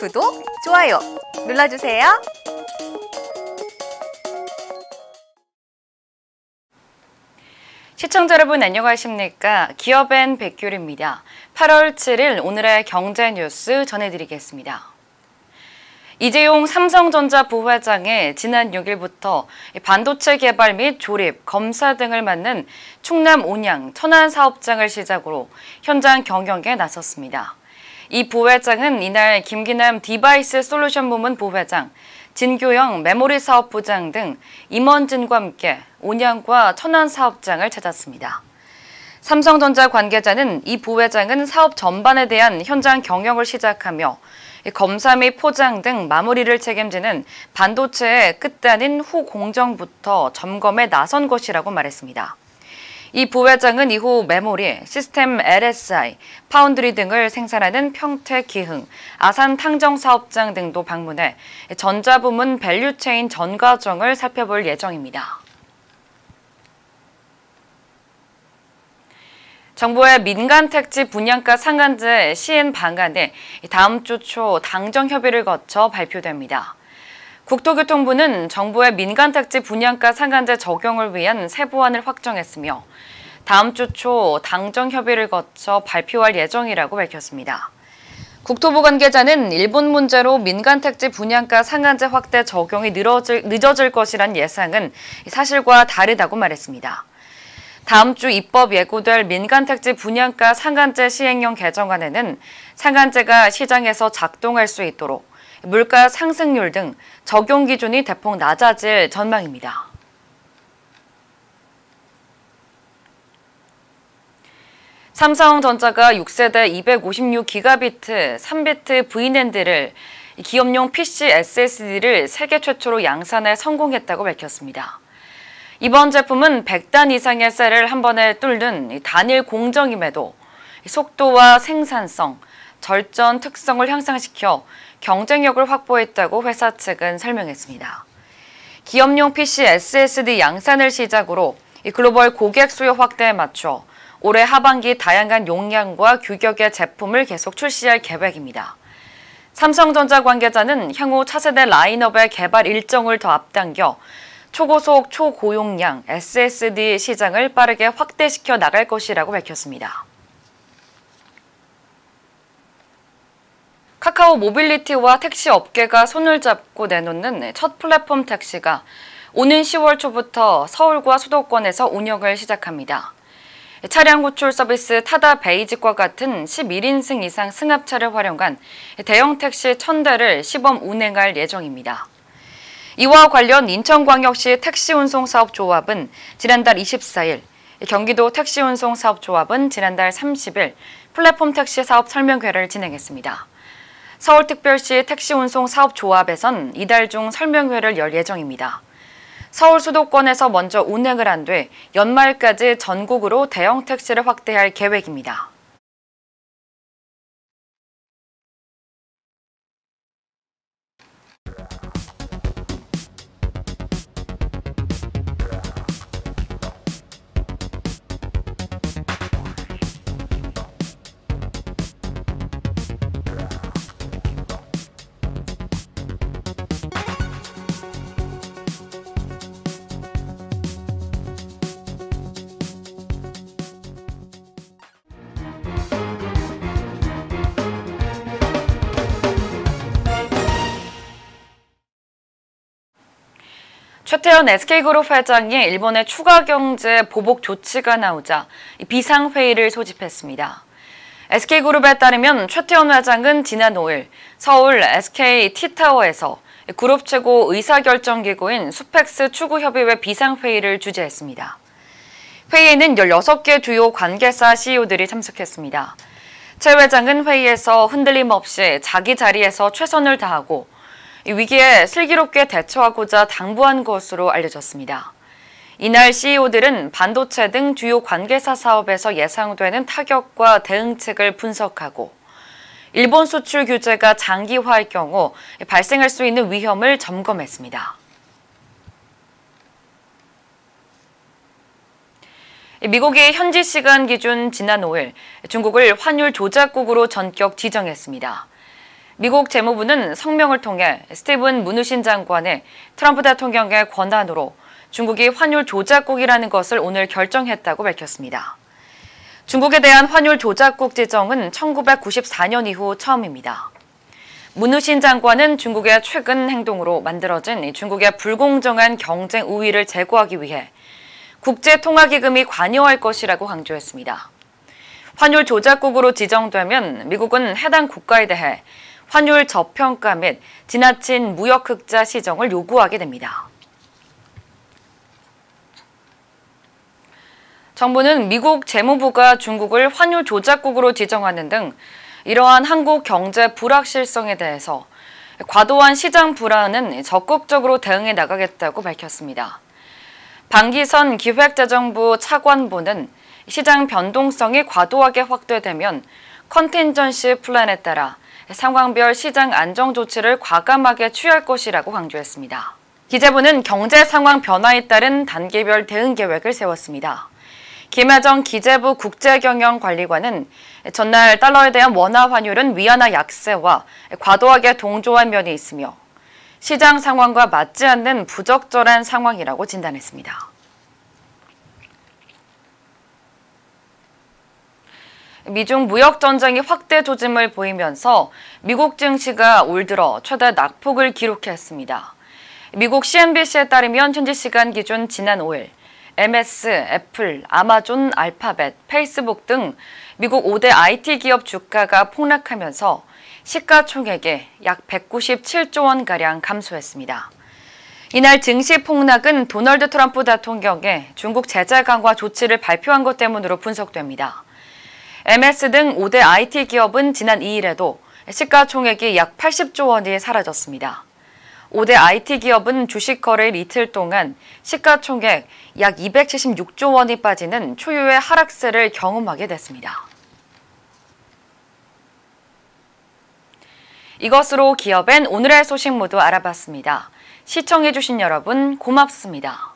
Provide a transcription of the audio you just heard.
구독, 좋아요 눌러주세요. 시청자 여러분 안녕하십니까? 기업엔 백규리입니다. 8월 7일 오늘의 경제 뉴스 전해드리겠습니다. 이재용 삼성전자 부회장이 지난 6일부터 반도체 개발 및 조립, 검사 등을 맡는 충남 온양 천안 사업장을 시작으로 현장 경영에 나섰습니다. 이 부회장은 이날 김기남 디바이스 솔루션 부문 부회장, 진교영 메모리 사업부장 등 임원진과 함께 온양과 천안 사업장을 찾았습니다. 삼성전자 관계자는 이 부회장은 사업 전반에 대한 현장 경영을 시작하며 검사 및 포장 등 마무리를 책임지는 반도체의 끝단인 후 공정부터 점검에 나선 것이라고 말했습니다. 이 부회장은 이후 메모리, 시스템 LSI, 파운드리 등을 생산하는 평택 기흥, 아산 탕정 사업장 등도 방문해 전자부문 밸류체인 전 과정을 살펴볼 예정입니다. 정부의 민간 택지 분양가 상한제 시행 방안이 다음 주 초 당정 협의를 거쳐 발표됩니다. 국토교통부는 정부의 민간 택지 분양가 상한제 적용을 위한 세부안을 확정했으며 다음 주 초 당정 협의를 거쳐 발표할 예정이라고 밝혔습니다. 국토부 관계자는 일본 문제로 민간 택지 분양가 상한제 확대 적용이 늦어질 것이란 예상은 사실과 다르다고 말했습니다. 다음 주 입법 예고될 민간 택지 분양가 상한제 시행령 개정안에는 상한제가 시장에서 작동할 수 있도록 물가 상승률 등 적용 기준이 대폭 낮아질 전망입니다. 삼성전자가 6세대 256기가비트 3비트 VNAND를 기업용 PC SSD를 세계 최초로 양산에 성공했다고 밝혔습니다. 이번 제품은 100단 이상의 셀을 한 번에 뚫는 단일 공정임에도 속도와 생산성, 절전 특성을 향상시켜 경쟁력을 확보했다고 회사 측은 설명했습니다. 기업용 PC SSD 양산을 시작으로 글로벌 고객 수요 확대에 맞춰 올해 하반기 다양한 용량과 규격의 제품을 계속 출시할 계획입니다. 삼성전자 관계자는 향후 차세대 라인업의 개발 일정을 더 앞당겨 초고속, 초고용량 SSD 시장을 빠르게 확대시켜 나갈 것이라고 밝혔습니다. 카카오 모빌리티와 택시 업계가 손을 잡고 내놓는 첫 플랫폼 택시가 오는 10월 초부터 서울과 수도권에서 운영을 시작합니다. 차량 호출 서비스 타다 베이직과 같은 11인승 이상 승합차를 활용한 대형 택시 1000대를 시범 운행할 예정입니다. 이와 관련 인천광역시 택시운송사업조합은 지난달 24일, 경기도 택시운송사업조합은 지난달 30일 플랫폼 택시 사업 설명회를 진행했습니다. 서울특별시 택시운송사업조합에선 이달 중 설명회를 열 예정입니다. 서울 수도권에서 먼저 운행을 한 뒤 연말까지 전국으로 대형 택시를 확대할 계획입니다. 최태원 SK그룹 회장이 일본의 추가 경제 보복 조치가 나오자 비상회의를 소집했습니다. SK그룹에 따르면 최태원 회장은 지난 5일 서울 SK T타워에서 그룹 최고 의사결정기구인 수펙스 추구협의회 비상회의를 주재했습니다. 회의에는 16개 주요 관계사 CEO들이 참석했습니다. 최 회장은 회의에서 흔들림 없이 자기 자리에서 최선을 다하고 위기에 슬기롭게 대처하고자 당부한 것으로 알려졌습니다. 이날 CEO들은 반도체 등 주요 관계사 사업에서 예상되는 타격과 대응책을 분석하고 일본 수출 규제가 장기화할 경우 발생할 수 있는 위험을 점검했습니다. 미국이 현지 시간 기준 지난 5일 중국을 환율 조작국으로 전격 지정했습니다. 미국 재무부는 성명을 통해 스티븐 무누신 장관의 트럼프 대통령의 권한으로 중국이 환율 조작국이라는 것을 오늘 결정했다고 밝혔습니다. 중국에 대한 환율 조작국 지정은 1994년 이후 처음입니다. 무누신 장관은 중국의 최근 행동으로 만들어진 중국의 불공정한 경쟁 우위를 제고하기 위해 국제통화기금이 관여할 것이라고 강조했습니다. 환율 조작국으로 지정되면 미국은 해당 국가에 대해 환율 저평가 및 지나친 무역 흑자 시정을 요구하게 됩니다. 정부는 미국 재무부가 중국을 환율 조작국으로 지정하는 등 이러한 한국 경제 불확실성에 대해서 과도한 시장 불안은 적극적으로 대응해 나가겠다고 밝혔습니다. 방기선 기획재정부 차관보는 시장 변동성이 과도하게 확대되면 컨틴전시 플랜에 따라 상황별 시장 안정 조치를 과감하게 취할 것이라고 강조했습니다. 기재부는 경제 상황 변화에 따른 단계별 대응 계획을 세웠습니다. 김혜정 기재부 국제경영관리관은 전날 달러에 대한 원화 환율은 위안화 약세와 과도하게 동조한 면이 있으며 시장 상황과 맞지 않는 부적절한 상황이라고 진단했습니다. 미중 무역 전쟁이 확대 조짐을 보이면서 미국 증시가 올 들어 최대 낙폭을 기록했습니다. 미국 CNBC에 따르면 현지 시간 기준 지난 5일 MS, 애플, 아마존, 알파벳, 페이스북 등 미국 5대 IT 기업 주가가 폭락하면서 시가총액이 약 197조 원가량 감소했습니다. 이날 증시 폭락은 도널드 트럼프 대통령의 중국 제재 강화 조치를 발표한 것 때문으로 분석됩니다. MS 등 5대 IT 기업은 지난 2일에도 시가총액이 약 80조 원이 사라졌습니다. 5대 IT 기업은 주식 거래일 이틀 동안 시가총액 약 276조 원이 빠지는 초유의 하락세를 경험하게 됐습니다. 이것으로 기업엔 오늘의 소식 모두 알아봤습니다. 시청해주신 여러분 고맙습니다.